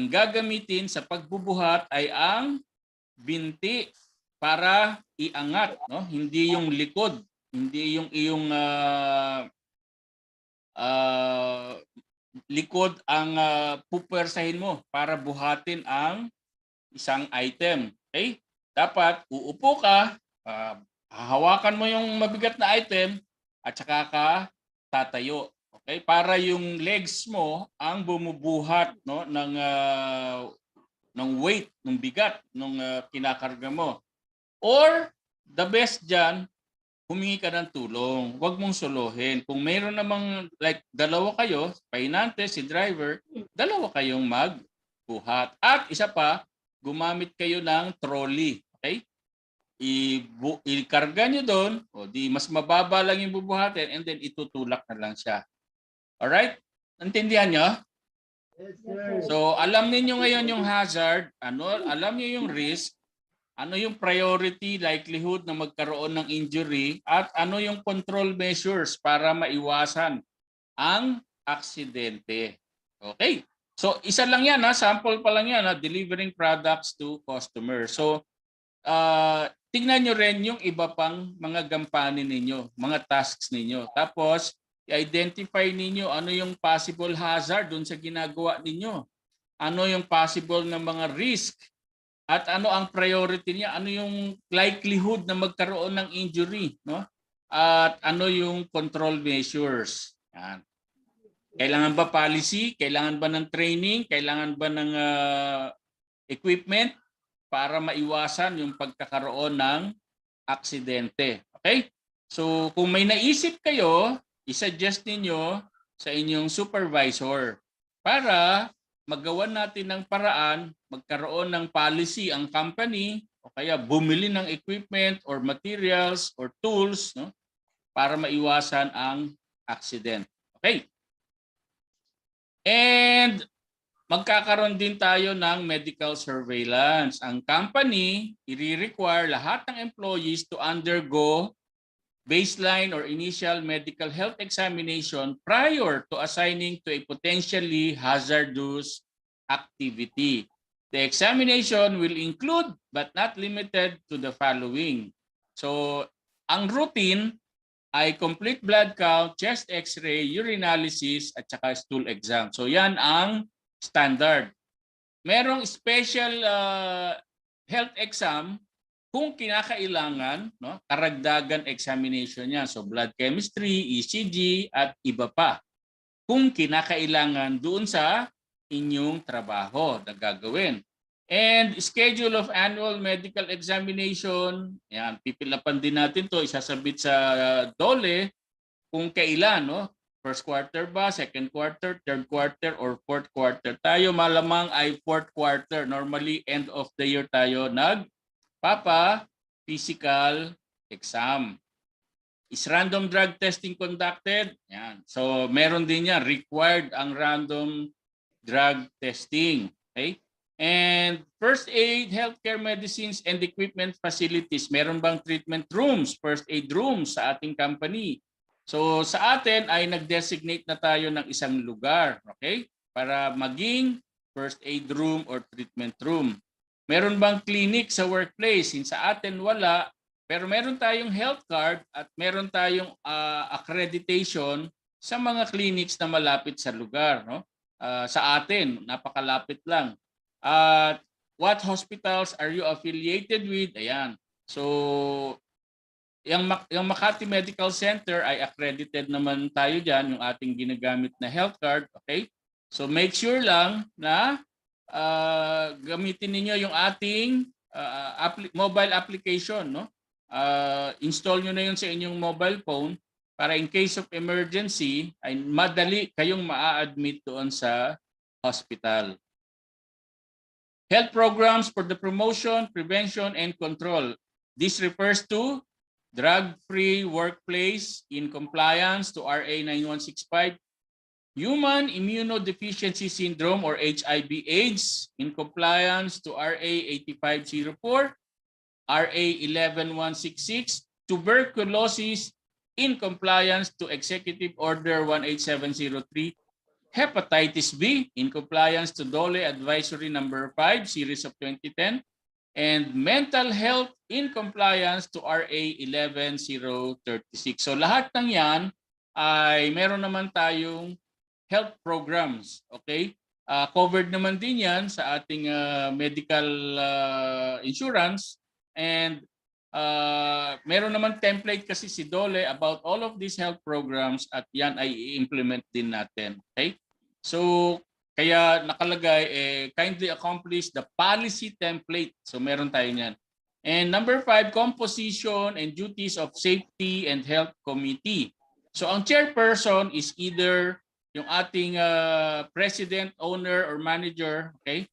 Speaker 1: gagamitin sa pagbubuhat ay ang binti para iangat, no? Hindi yung likod, hindi yung iyong likod ang pupersahin mo para buhatin ang isang item. Okay? Dapat uupo ka, hahawakan mo yung mabigat na item at saka ka tatayo. Okay? Para yung legs mo ang bumubuhat, no, ng weight, ng bigat ng kinakarga mo. Or the best diyan, humingi ka ng tulong. Huwag mong solohin. Kung mayroon namang like dalawa kayo, pahinante, si driver, dalawa kayong magbuhat. At isa pa, gumamit kayo ng trolley. Okay? Ikarga nyo doon, o di mas mababa lang yung bubuhatin, and then itutulak na lang siya. Alright? Naintindihan nyo?
Speaker 2: Yes, sir.
Speaker 1: So, alam niyo ngayon yung hazard, alam niyo yung risk, ano yung priority, likelihood na magkaroon ng injury, at ano yung control measures para maiwasan ang aksidente. Okay? So, isa lang yan, sample pa lang yan, delivering products to customers. So, tingnan nyo rin yung iba pang mga gampanin ninyo, mga tasks ninyo. Tapos, i-identify ninyo ano yung possible hazard dun sa ginagawa ninyo. Ano yung possible na mga risk at ano ang priority niya, ano yung likelihood na magkaroon ng injury, no? At ano yung control measures. Yan. Kailangan ba policy? Kailangan ba ng training? Kailangan ba ng equipment para maiwasan yung pagkakaroon ng aksidente? Okay? So kung may naisip kayo, i-suggest ninyo sa inyong supervisor para magawan natin ng paraan, magkaroon ng policy ang company o kaya bumili ng equipment or materials or tools, no, para maiwasan ang accident. Okay? And magkakaroon din tayo ng medical surveillance. Ang company, i-require lahat ng employees to undergo baseline or initial medical health examination prior to assigning to a potentially hazardous activity. The examination will include but not limited to the following. So, ang routine ay complete blood count, chest x-ray, urinalysis, at saka stool exam. So yan ang standard. Merong special health exam kung kinakailangan, no, karagdagan examination niya. So blood chemistry, ECG, at iba pa. Kung kinakailangan doon sa inyong trabaho na gagawin. And schedule of annual medical examination, yan, pipilapan din natin to, isasabit sa DOLE kung kailan, no? First quarter ba, second quarter, third quarter, or fourth quarter. Tayo malamang ay fourth quarter. Normally, end of the year tayo physical exam. Is random drug testing conducted? Yan. So, meron din yan. Required ang random drug testing. Okay? And first aid, healthcare medicines, and equipment facilities. Meron bang treatment rooms, first aid rooms sa ating company? So sa atin ay nag-designate na tayo ng isang lugar, okay? Para maging first aid room or treatment room. Meron bang clinic sa workplace? Sa atin wala, pero meron tayong health card at meron tayong accreditation sa mga clinics na malapit sa lugar, no? Sa atin, napakalapit lang. What hospitals are you affiliated with? Ayan. So, yung Makati Medical Center ay accredited naman tayo dyan, yung ating ginagamit na health card. Okay? So, make sure lang na gamitin niyo yung ating mobile application. No? Install nyo na yun sa inyong mobile phone para in case of emergency ay madali kayong maa-admit doon sa hospital. Health programs for the promotion, prevention, and control. This refers to drug-free workplace in compliance to RA 9165, Human Immunodeficiency Syndrome or HIV/AIDS in compliance to RA 8504, RA 11166, tuberculosis in compliance to Executive Order 18703, Hepatitis B in compliance to DOLE Advisory Number 5, Series of 2010, and mental health in compliance to RA 11036. So lahat ng yan ay meron naman tayong health programs. Okay? Covered naman din yan sa ating medical insurance, and meron naman template kasi si DOLE about all of these health programs at yan ay i-implement din natin. Okay? So, kaya nakalagay, kindly accomplish the policy template. So, meron tayo niyan. And number 5, composition and duties of safety and health committee. So, ang chairperson is either yung ating president, owner, or manager. Okay?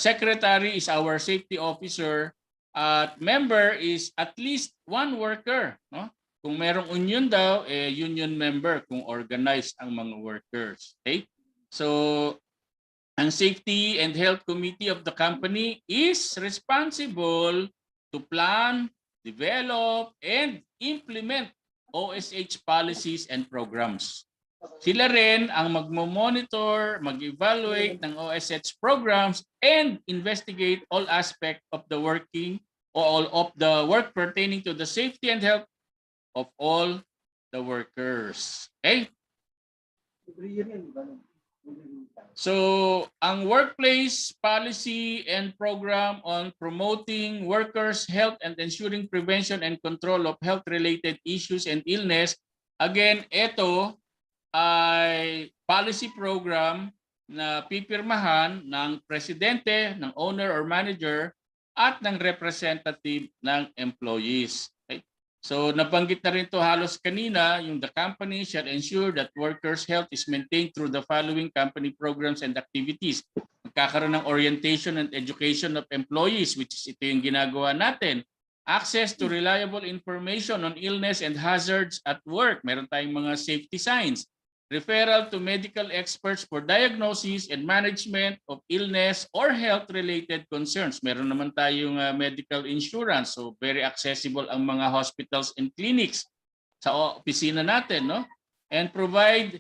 Speaker 1: Secretary is our safety officer. At member is at least one worker. No? Kung merong union daw, union member kung organized ang mga workers. Okay? So, ang Safety and Health Committee of the company is responsible to plan, develop, and implement OSH policies and programs. Sila rin ang magmo-monitor, mag-evaluate ng OSH programs, and investigate all aspects of the working or all of the work pertaining to the safety and health of all the workers. Okay? So, ang workplace policy and program on promoting workers' health and ensuring prevention and control of health-related issues and illness, again, ito ay policy program na pipirmahan ng presidente, ng owner or manager, at ng representative ng employees. Okay? So nabanggit na rin ito halos kanina, yung the company shall ensure that workers' health is maintained through the following company programs and activities. Magkakaroon ng orientation and education of employees, which is ito yung ginagawa natin. Access to reliable information on illness and hazards at work. Meron tayong mga safety signs. Referral to medical experts for diagnosis and management of illness or health-related concerns. Meron naman tayong medical insurance, so very accessible ang mga hospitals and clinics sa opisina natin, no? And provide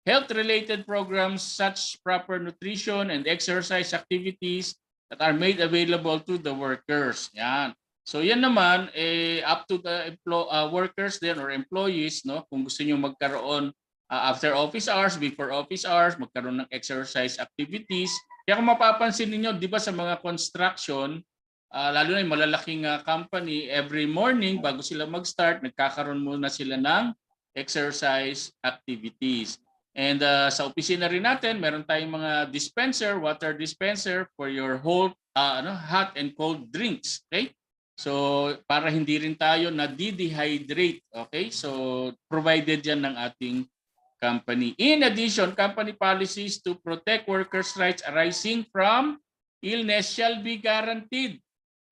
Speaker 1: health-related programs such proper nutrition and exercise activities that are made available to the workers. Yan. So yan naman up to the workers then or employees, no, kung gusto niyo magkaroon after office hours, before office hours, magkaroon ng exercise activities. Kaya kung mapapansin niyo, 'di ba sa mga construction, lalo na yung malalaking company, every morning bago sila mag-start, nagkakaroon muna sila ng exercise activities. And sa opisina rin natin, meron tayong mga dispenser, water dispenser for your whole hot and cold drinks. Okay? So para hindi rin tayo na-dehydrate. Okay? So provided yan ng ating company. In addition, company policies to protect workers' rights arising from illness shall be guaranteed.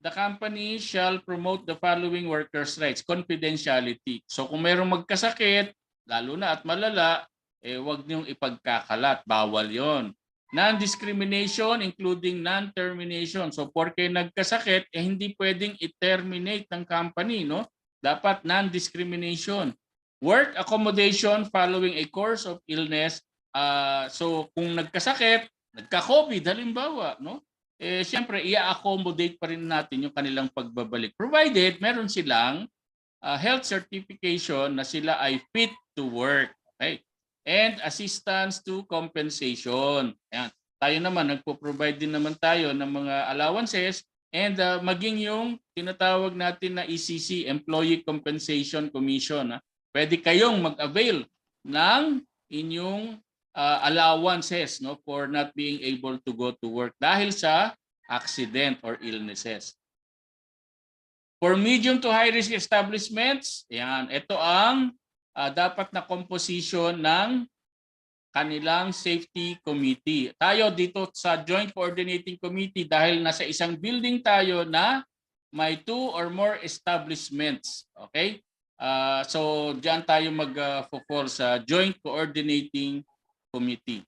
Speaker 1: The company shall promote the following workers' rights. Confidentiality. So kung mayroong magkasakit, lalo na at malala, huwag niyong ipagkakalat. Bawal yon. Non-discrimination including non-termination. So porke nagkasakit, hindi pwedeng i-terminate ng company. No? Dapat non-discrimination. Work accommodation following a course of illness. So kung nagkasakit, nagka-COVID halimbawa, no? Siyempre i-accommodate pa rin natin yung kanilang pagbabalik. Provided meron silang health certification na sila ay fit to work. Okay? And assistance to compensation. Ayan. Tayo naman, nagpo-provide din naman tayo ng mga allowances and maging yung tinatawag natin na ECC, Employee Compensation Commission. Pwede kayong mag-avail ng inyong allowances, no, for not being able to go to work dahil sa accident or illnesses. For medium to high risk establishments, yan, ito ang dapat na composition ng kanilang safety committee. Tayo dito sa Joint Coordinating Committee dahil nasa isang building tayo na may 2 or more establishments. Okay? So diyan tayo mag-fall sa Joint Coordinating Committee.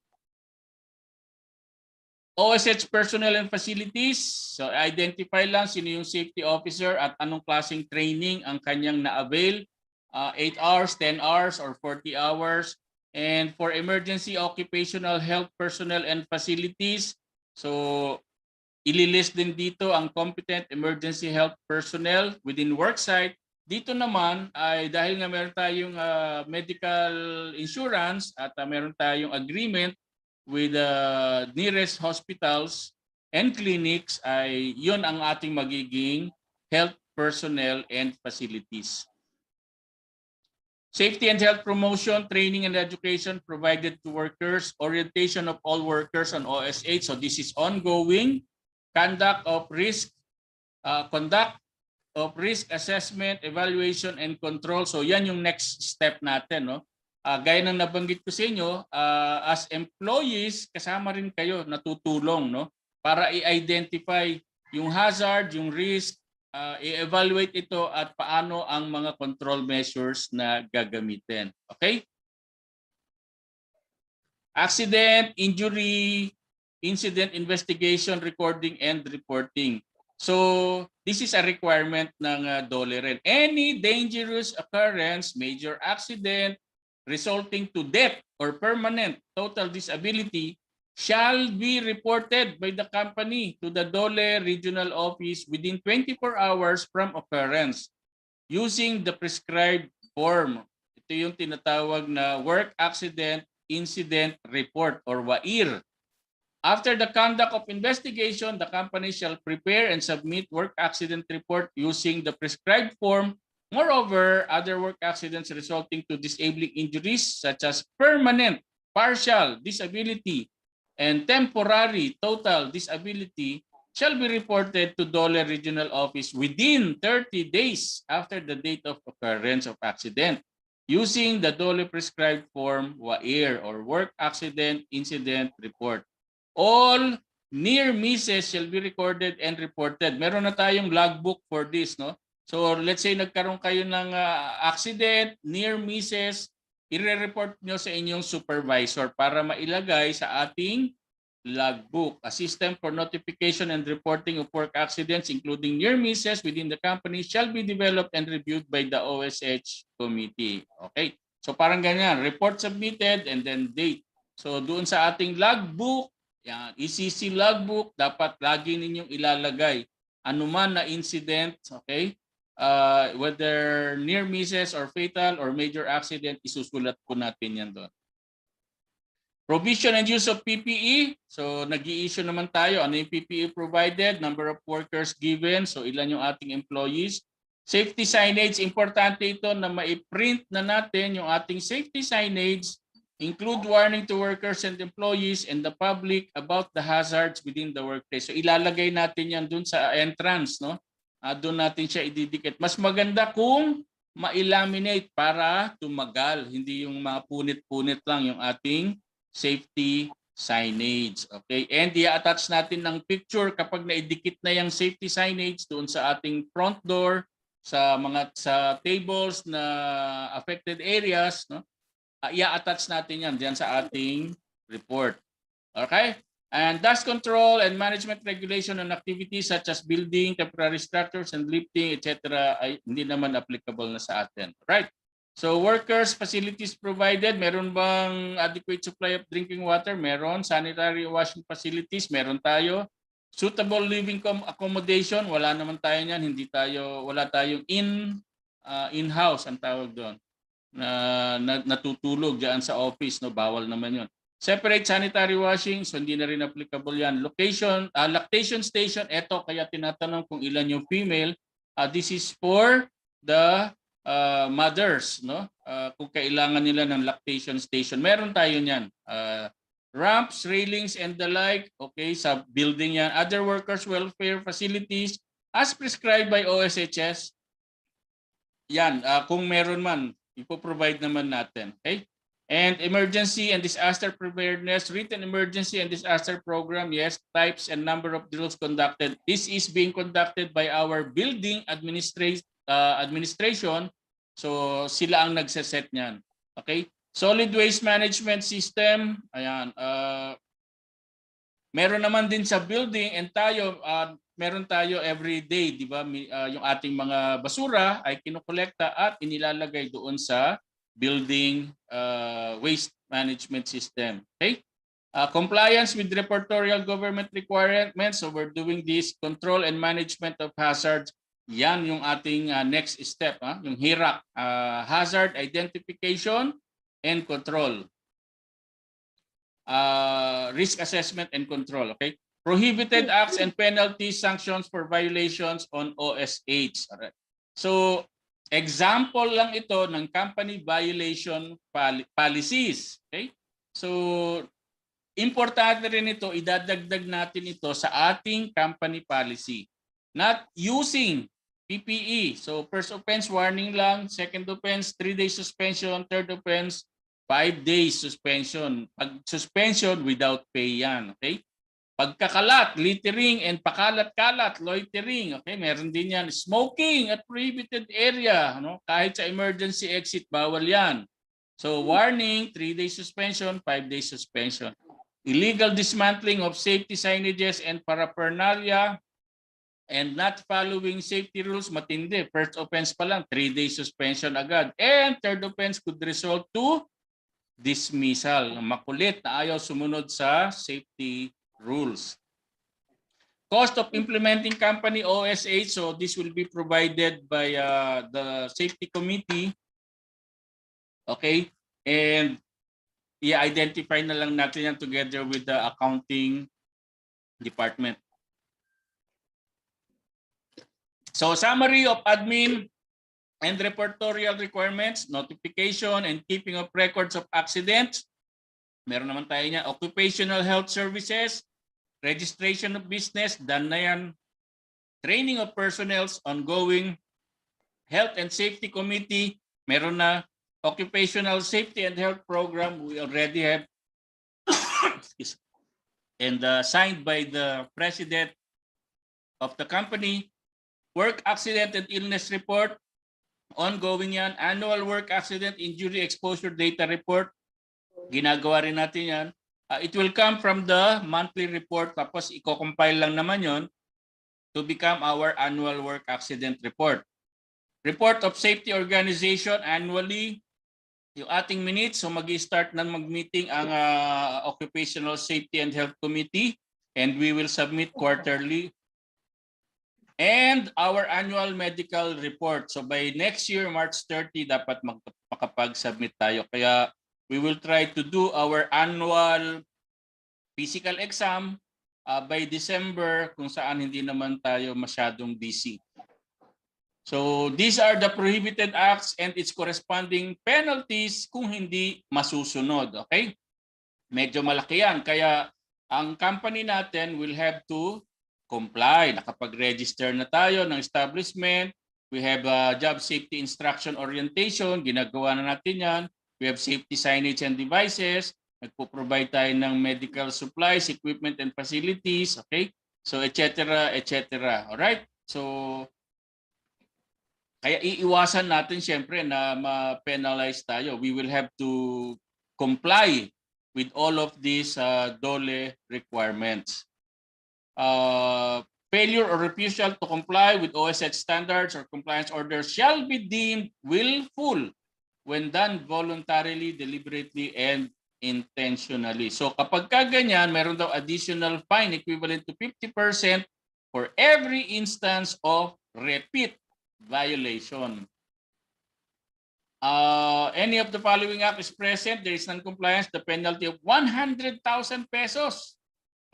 Speaker 1: OSH personnel and facilities. So identify lang sino yung safety officer at anong klaseng training ang kanyang na-avail. 8 hours, 10 hours, or 40 hours. And for emergency occupational health personnel and facilities, so ililist din dito ang competent emergency health personnel within worksite. Dito naman ay dahil nga meron tayong medical insurance at meron tayong agreement with the nearest hospitals and clinics, ay yun ang ating magiging health personnel and facilities. Safety and health promotion, training and education provided to workers, orientation of all workers on OSH. So this is ongoing. Conduct of risk assessment, evaluation and control. So yan yung next step natin, no? Gaya ng nabanggit ko sa inyo, as employees, kasama rin kayo natutulong, no? Para i-identify yung hazard, yung risk, i-evaluate ito at paano ang mga control measures na gagamitin. Okay? Accident, injury, incident investigation, recording, and reporting. So, this is a requirement ng DOLE rin. Any dangerous occurrence, major accident, resulting to death or permanent total disability shall be reported by the company to the DOLE regional office within 24 hours from occurrence using the prescribed form. Ito yung tinatawag na Work Accident Incident Report or WAIR. After the conduct of investigation, the company shall prepare and submit work accident report using the prescribed form. Moreover, other work accidents resulting to disabling injuries such as permanent, partial disability, and temporary total disability shall be reported to DOLE Regional Office within 30 days after the date of occurrence of accident using the DOLE prescribed form WAIR or Work Accident Incident Report. All near misses shall be recorded and reported. Meron na tayong logbook for this, no? So let's say nagkaroon kayo ng accident, near misses, i-report nyo sa inyong supervisor para mailagay sa ating logbook. A system for notification and reporting of work accidents including near misses within the company shall be developed and reviewed by the OSH committee. Okay. So parang ganyan, report submitted and then date. So doon sa ating logbook, yan, ECC logbook, dapat lagi ninyong ilalagay anuman na incident, okay? Whether near misses or fatal or major accident, isusulat po natin yan doon. Provision and use of PPE. So nag-i-issue naman tayo. Ano yung PPE provided? Number of workers given. So ilan yung ating employees. Safety signage. Importante ito na ma-print na natin yung ating safety signage. Include warning to workers and employees and the public about the hazards within the workplace. So ilalagay natin yan dun sa entrance, no? Doon natin siya ididikit. Mas maganda kung ma-laminate para tumagal. Hindi yung mga punit-punit lang yung ating safety signage. Okay? And i-attach natin ng picture kapag naidikit na yung safety signage doon sa ating front door, sa tables na affected areas, no? I-attach natin yan diyan sa ating report. Okay? And dust control and management regulation on activities such as building, temporary structures and lifting, etc. ay hindi naman applicable na sa atin. Right? So workers, facilities provided, meron bang adequate supply of drinking water? Meron. Sanitary washing facilities, meron tayo. Suitable living accommodation, wala naman tayo niyan, wala tayong in-house ang tawag doon. Na natutulog diyan sa office, no, bawal naman 'yon. Separate sanitary washing, so hindi na rin applicable 'yan. Location, lactation station, eto kaya tinatanong kung ilan yung female. This is for the mothers, no? Kung kailangan nila ng lactation station, meron tayo niyan. Ramps, railings and the like, okay, sa building yan. Other workers welfare facilities as prescribed by OSHS. Yan, kung meron man, ipo-provide naman natin, okay? And emergency and disaster preparedness, written emergency and disaster program, yes, types and number of drills conducted. This is being conducted by our building administration. So sila ang nagse-set niyan. Okay? Solid waste management system, ayan. Meron naman din sa building and tayo meron tayo every day, di ba? Yung ating mga basura ay kinokolekta at inilalagay doon sa building waste management system. Okay? Compliance with reportorial government requirements. So we're doing this control and management of hazards. Yan yung ating next step, yung HIRAC, hazard identification and control. Risk assessment and control, okay? Prohibited acts and penalties, sanctions for violations on OSH. Alright. So, example lang ito ng company violation policies, okay? So, importante rin ito, idadagdag natin ito sa ating company policy. Not using PPE. So, first offense, warning lang. Second offense, 3-day suspension. Third offense, 5 days suspension. Pag suspension, without pay yan. Okay? Pagkakalat, littering, and pakalat-kalat, loitering. Okay? Meron din yan. Smoking at prohibited area. No? Kahit sa emergency exit, bawal yan. So, warning, 3-day suspension, 5-day suspension. Illegal dismantling of safety signages and paraphernalia and not following safety rules, matindi. First offense pa lang, 3-day suspension agad. And third offense could result to dismissal. Makulit na ayaw sumunod sa safety rules. Cost of implementing company OSH, so this will be provided by the safety committee. Okay? And i-identify na lang natin yan together with the accounting department. So summary of admin and reportorial requirements, notification and keeping of records of accidents. Meron naman tayo niya. Occupational health services, registration of business, done na yan. Training of personnel, ongoing. Health and safety committee, meron na. Occupational safety and health program, we already have. And signed by the president of the company. Work accident and illness report, ongoing yan. Annual work accident injury exposure data report, ginagawa rin natin yan. It will come from the monthly report, tapos i-compile lang naman yon to become our annual work accident report. Report of safety organization annually. yung ating minutes. So mag-start na mag-meeting ang Occupational Safety and Health Committee, and we will submit quarterly. And our annual medical report. So by next year, March 30, dapat makapag-submit tayo. Kaya we will try to do our annual physical exam by December, kung saan hindi naman tayo masyadong busy. So these are the prohibited acts and its corresponding penalties kung hindi masusunod. Okay? Medyo malaki yan. Kaya ang company natin will have to comply. Nakapag-register na tayo ng establishment. We have job safety instruction orientation. Ginagawa na natin yan. We have safety signage and devices. Nagpo-provide tayo ng medical supplies, equipment, and facilities. Okay? So, etc. etc. Alright? So, kaya iiwasan natin siyempre na ma-penalize tayo. We will have to comply with all of these DOLE requirements. Failure or refusal to comply with OSH standards or compliance orders shall be deemed willful when done voluntarily, deliberately, and intentionally. So kapag ganyan, meron daw additional fine equivalent to 50% for every instance of repeat violation. Any of the following act is present, there is non-compliance, the penalty of 100,000 pesos.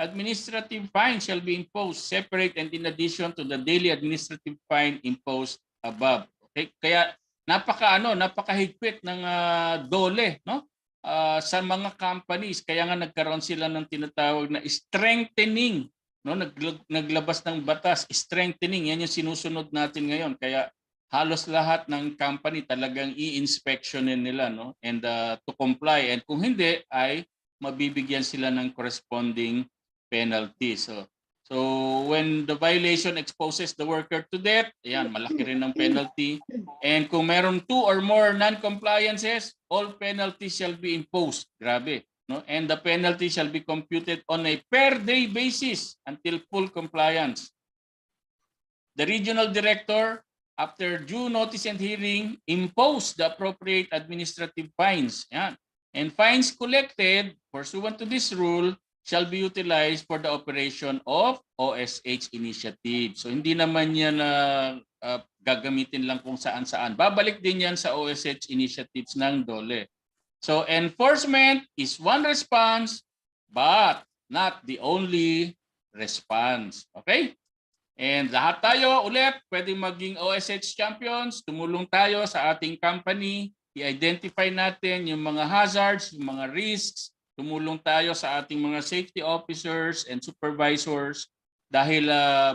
Speaker 1: Administrative fine shall be imposed separate and in addition to the daily administrative fine imposed above. Okay? Kaya napakahigpit ng DOLE, no? Sa mga companies, kaya nga nagkaroon sila ng tinatawag na strengthening, no? Naglabas ng batas, strengthening, yan yung sinusunod natin ngayon. Kaya halos lahat ng company talagang i-inspectionin nila, no? And to comply, and kung hindi ay mabibigyan sila ng corresponding penalty. So when the violation exposes the worker to death, ayan, malaki rin ang penalty. And kung meron 2 or more non-compliances, all penalties shall be imposed. Grabe, no? And the penalty shall be computed on a per day basis until full compliance. The regional director, after due notice and hearing, impose the appropriate administrative fines. Ayan. And fines collected pursuant to this rule shall be utilized for the operation of OSH initiative. So hindi naman yan gagamitin lang kung saan-saan. Babalik din yan sa OSH initiatives ng DOLE. So enforcement is one response but not the only response. Okay? And lahat tayo ulit pwedeng maging OSH champions. Tumulong tayo sa ating company. I-identify natin yung mga hazards, yung mga risks. Tumulong tayo sa ating mga safety officers and supervisors dahil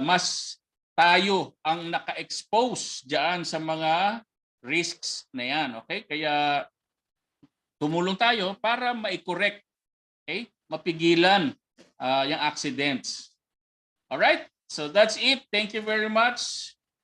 Speaker 1: mas tayo ang naka-expose diyan sa mga risks na yan. Okay? Kaya tumulong tayo para ma-correct, okay? Mapigilan yung accidents. All right? So that's it. Thank you very much.